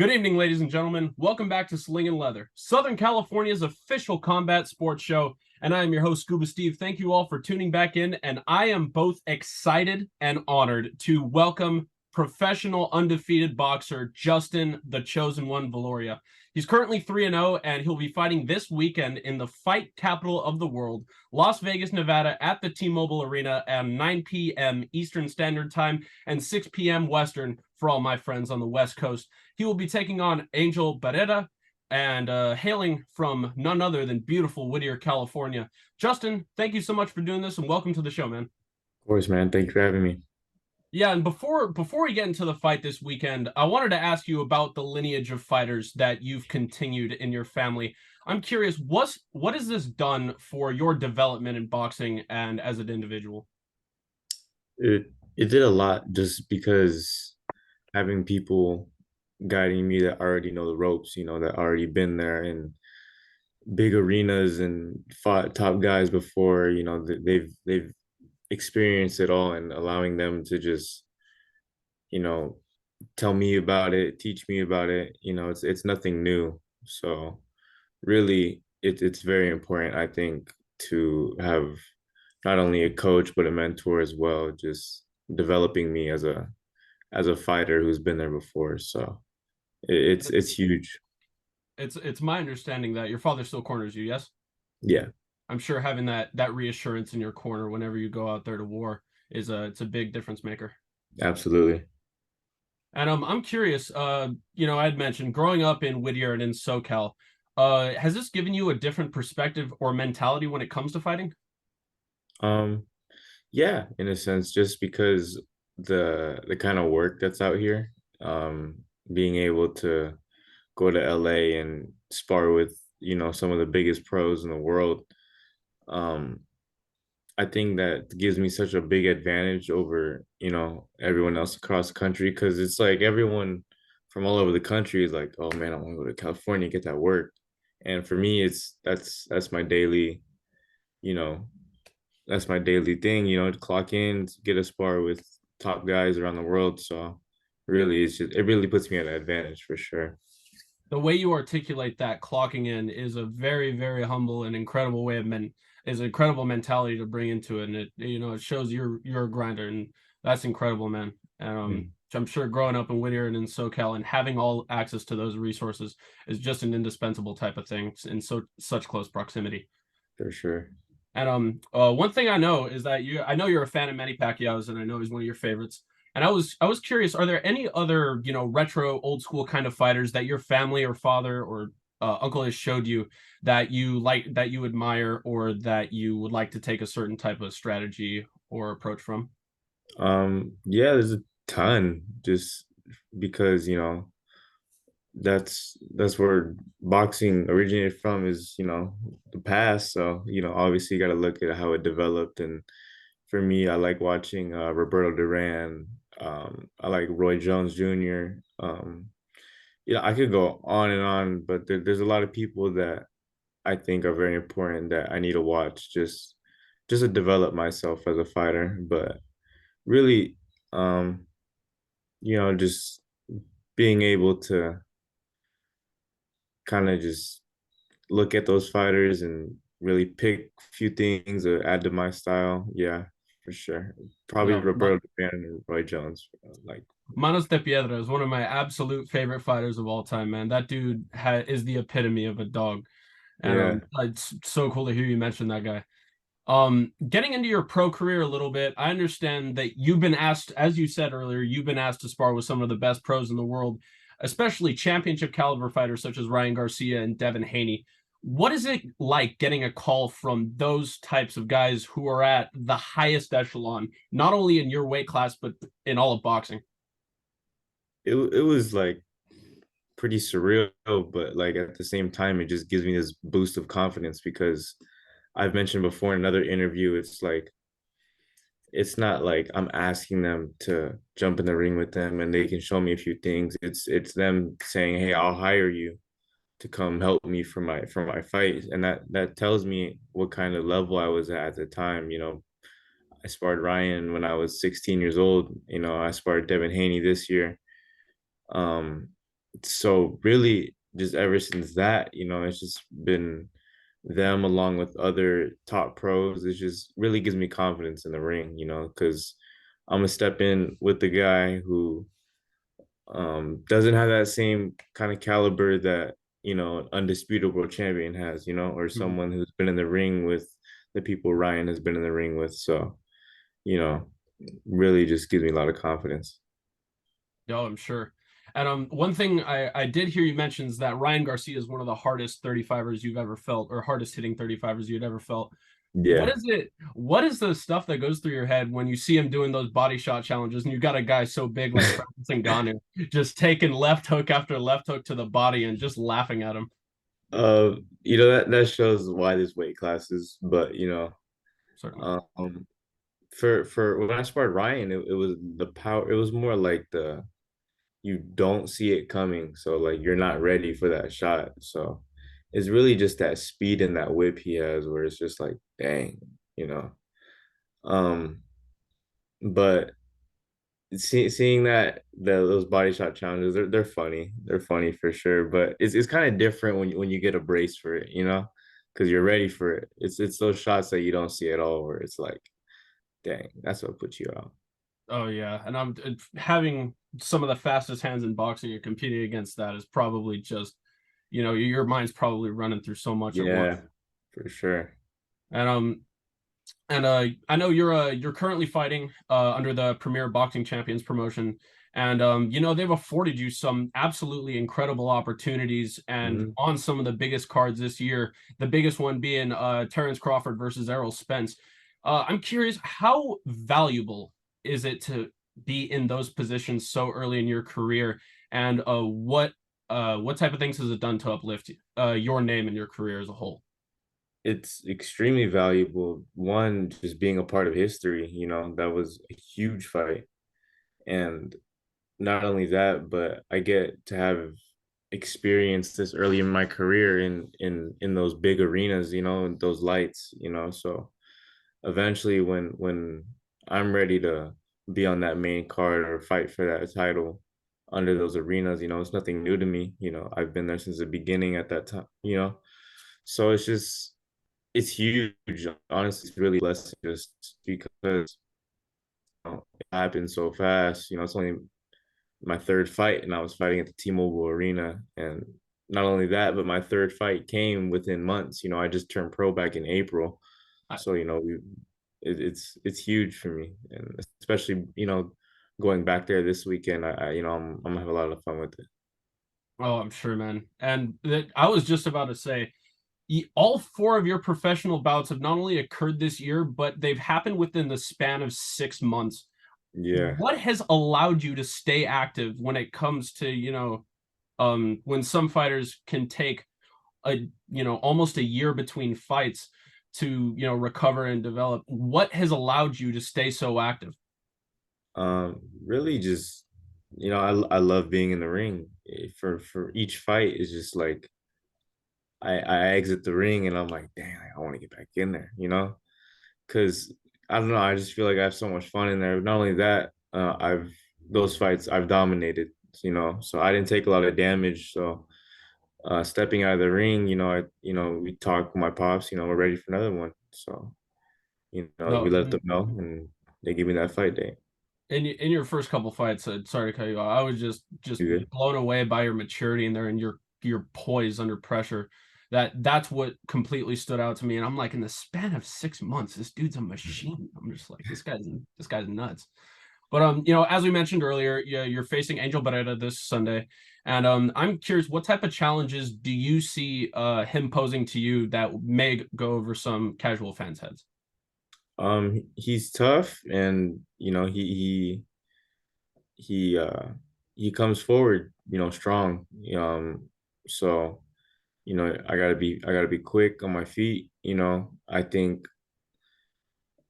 Good evening, ladies and gentlemen. Welcome back to Slingin Leather, Southern California's official combat sports show. And I am your host, Scuba Steve. Thank you all for tuning back in. And I am both excited and honored to welcome professional undefeated boxer Justin the Chosen One Viloria. He's currently 3-0, and he'll be fighting this weekend in the fight capital of the world, Las Vegas, Nevada, at the T-Mobile Arena at 9 p.m. Eastern Standard Time and 6 p.m. Western for all my friends on the West Coast. He will be taking on Angel Beretta and hailing from none other than beautiful Whittier, California. Justin, thank you so much for doing this and welcome to the show, man. Of course, man. Thank you for having me. Yeah, and before we get into the fight this weekend, I wanted to ask you about the lineage of fighters that you've continued in your family. I'm curious, what has this done for your development in boxing and as an individual? It did a lot just because having people guiding me that already know the ropes, that already been there in big arenas and fought top guys before, they've experienced it all, and allowing them to just, you know, tell me about it, teach me about it, it's nothing new. So really it's very important, I think, to have not only a coach but a mentor as well, just developing me as a fighter who's been there before. So it's huge. It's my understanding that your father still corners you, yes? Yeah, I'm sure having that reassurance in your corner whenever you go out there to war it's a big difference maker. absolutely. And I'm curious, I had mentioned growing up in Whittier and in SoCal. Has this given you a different perspective or mentality when it comes to fighting? um yeah, in a sense, just because the kind of work that's out here, being able to go to LA and spar with, some of the biggest pros in the world. um I think that gives me such a big advantage over, everyone else across the country, because it's like everyone from all over the country is like, oh man, I want to go to California, get that work. And for me, that's my daily, you know, that's my daily thing, to clock in, get a spar with top guys around the world. So really, it really puts me at an advantage for sure. The way you articulate that clocking in is a very, very humble and incredible way of is an incredible mentality to bring into it. And it shows you're a grinder, and that's incredible, man. Mm, I'm sure growing up in Whittier and in SoCal and having all access to those resources is just an indispensable type of thing in such close proximity. for sure. And one thing I know is that I know you're a fan of Manny Pacquiao's, and I know he's one of your favorites. And I was curious, are there any other retro old school kind of fighters that your family or father or uncle has showed you that you like, that you admire, or that you would like to take a certain type of strategy or approach from? Yeah, there's a ton, just because, that's where boxing originated from, is, the past. So, obviously you got to look at how it developed. And for me, I like watching Roberto Duran. I like Roy Jones Jr. I could go on and on, but there's a lot of people that I think are very important that I need to watch, just to develop myself as a fighter. But really, um, just being able to kind of just look at those fighters and really pick a few things to add to my style. Yeah, for sure. Probably No, Roberto Duran and Roy Jones. Like, Manos de Piedra is one of my absolute favorite fighters of all time, man. That dude is the epitome of a dog. And yeah. it's so cool to hear you mention that guy. Getting into your pro career a little bit, I understand that you've been asked, as you said earlier, you've been asked to spar with some of the best pros in the world, especially championship caliber fighters such as Ryan Garcia and Devin Haney. What is it like getting a call from those types of guys who are at the highest echelon, not only in your weight class, but in all of boxing? It was like pretty surreal, but like at the same time, it just gives me this boost of confidence, because I've mentioned before in another interview, it's not like I'm asking them to jump in the ring with them and they can show me a few things. It's them saying, "Hey, I'll hire you to come help me for my fight," and that tells me what kind of level I was at the time. I sparred Ryan when I was 16 years old. I sparred Devin Haney this year. Um, So really, just ever since that, it's just been them along with other top pros. It just really gives me confidence in the ring, because I'm gonna step in with the guy who doesn't have that same kind of caliber that undisputed world champion has, or Mhm. someone who's been in the ring with the people Ryan has been in the ring with. So, you know, really just gives me a lot of confidence. Oh, I'm sure. And one thing I did hear you mention is that Ryan Garcia is one of the hardest 35ers you've ever felt, or hardest hitting 35ers you'd ever felt. What Yeah. is it? What is the stuff that goes through your head when you see him doing those body shot challenges, and you got a guy so big like Francis Ngannou just taking left hook after left hook to the body and just laughing at him? Uh, that shows why this weight class is, but Certainly. um, for when I sparred Ryan, it was the power. It was more like you don't see it coming, so like you're not ready for that shot. So it's really just that speed and that whip he has, where it's just like, dang, you know. Um, but seeing those body shot challenges, they're funny. They're funny for sure. But it's kind of different when you get a brace for it, because you're ready for it. It's those shots that you don't see at all, where it's like, dang, that's what puts you out. Oh yeah, and I'm having some of the fastest hands in boxing and competing against that is probably just, your mind's probably running through so much at once. Yeah, for sure. And I know you're currently fighting under the Premier Boxing Champions promotion, and they've afforded you some absolutely incredible opportunities, and Mhm. on some of the biggest cards this year. The biggest one being Terrence Crawford versus Errol Spence. I'm curious, how valuable is it to be in those positions so early in your career, and what type of things has it done to uplift your name and your career as a whole? It's extremely valuable. One, just being a part of history, that was a huge fight. And not only that, but I get to have experienced this early in my career in those big arenas, those lights, so eventually when I'm ready to be on that main card or fight for that title under those arenas, it's nothing new to me. I've been there since the beginning at that time. So it's huge. Honestly, it's really blessed just because it happened so fast. It's only my third fight, and I was fighting at the T-Mobile Arena. And not only that, but my third fight came within months. I just turned pro back in April, I, so it's huge for me, and especially going back there this weekend. I'm gonna have a lot of fun with it. oh, I'm sure, man. And I was just about to say, all four of your professional bouts have not only occurred this year, but they've happened within the span of 6 months. Yeah. What has allowed you to stay active when it comes to, when some fighters can take almost a year between fights to, recover and develop? What has allowed you to stay so active? Really just I love being in the ring. For each fight is just like I exit the ring and I'm like, dang, I want to get back in there, because I don't know, I just feel like I have so much fun in there. Not only that, I've those fights I've dominated, so I didn't take a lot of damage. So stepping out of the ring, we talk with my pops, we're ready for another one. So, we No, let them know and they give me that fight day. in your first couple fights, sorry to cut you off, I was just You good? blown away by your maturity in there and your poise under pressure. That's what completely stood out to me. And I'm like, in the span of 6 months, this dude's a machine. I'm just like, this guy's nuts. But as we mentioned earlier, yeah, you're facing Angel Beretta this Sunday, and I'm curious, what type of challenges do you see him posing to you that may go over some casual fans' heads? He's tough, and he comes forward, strong. So I gotta be quick on my feet.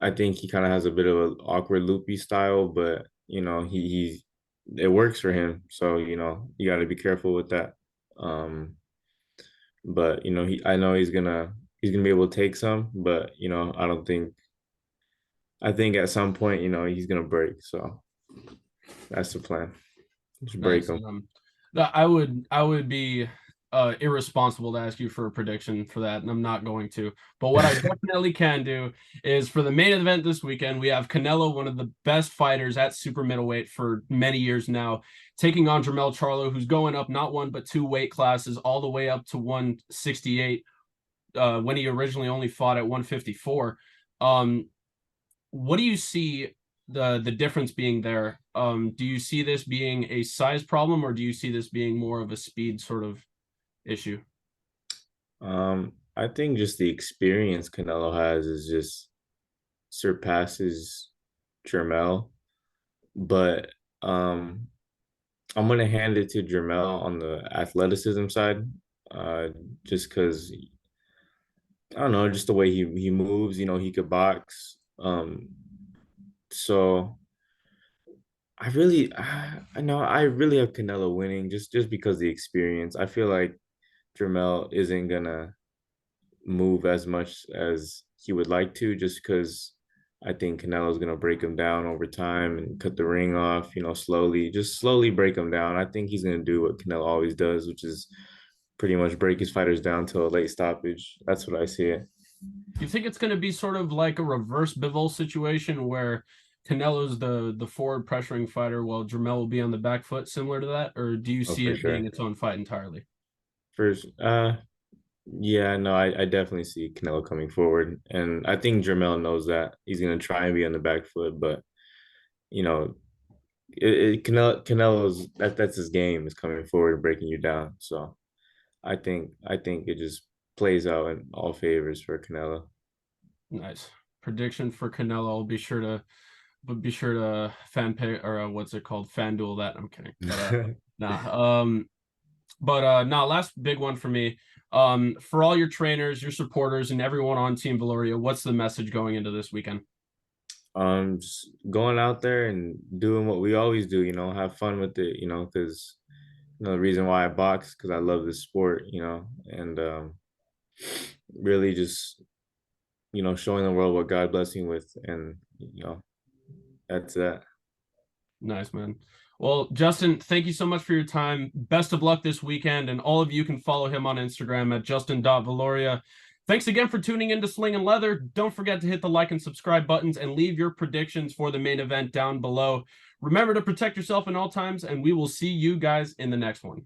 I think he kind of has a bit of an awkward loopy style, but he it works for him. So you got to be careful with that. Um, but I know he's gonna be able to take some, but I think at some point he's gonna break. So that's the plan. Just break Nice. him. I would be irresponsible to ask you for a prediction for that, and I'm not going to. But what I definitely can do is for the main event this weekend, we have Canelo, one of the best fighters at super middleweight for many years now, taking on Dremel Charlo, who's going up not one but two weight classes, all the way up to 168, when he originally only fought at 154. Um, what do you see the difference being there? Do you see this being a size problem, or do you see this being more of a speed sort of issue? I think just the experience Canelo has is just surpasses Jermel, but I'm gonna hand it to Jermel on the athleticism side, uh, just because I don't know, just the way he moves. He could box. So I know I really have Canelo winning just because the experience. I feel like Jermel isn't gonna move as much as he would like to, just because I think Canelo's gonna break him down over time and cut the ring off, slowly, just slowly break him down. I think he's gonna do what Canelo always does, which is pretty much break his fighters down to a late stoppage. That's what I see it. Do you think it's going to be sort of like a reverse Bivol situation where Canelo's the forward pressuring fighter while Jermel will be on the back foot, similar to that, or do you Oh, see for it being sure. its own fight entirely? First, yeah, no, I definitely see Canelo coming forward, and I think Jermel knows that he's gonna try and be on the back foot, but you know, Canelo's that's his game, is coming forward and breaking you down. So I think it just plays out in all favors for Canelo. Nice prediction for Canelo. I'll be sure to fan pay or what's it called, FanDuel that. I'm kidding, but nah. Nah, last big one for me. For all your trainers, your supporters, and everyone on Team Valoria, what's the message going into this weekend? Just going out there and doing what we always do, have fun with it, because the reason why I box, because I love this sport, and really just showing the world what God bless me with, and that's that. Nice, man. Well, Justin, thank you so much for your time. Best of luck this weekend, and all of you can follow him on Instagram at justin.valoria. Thanks again for tuning in to Slingin Leather. Don't forget to hit the like and subscribe buttons and leave your predictions for the main event down below. Remember to protect yourself in all times, and we will see you guys in the next one.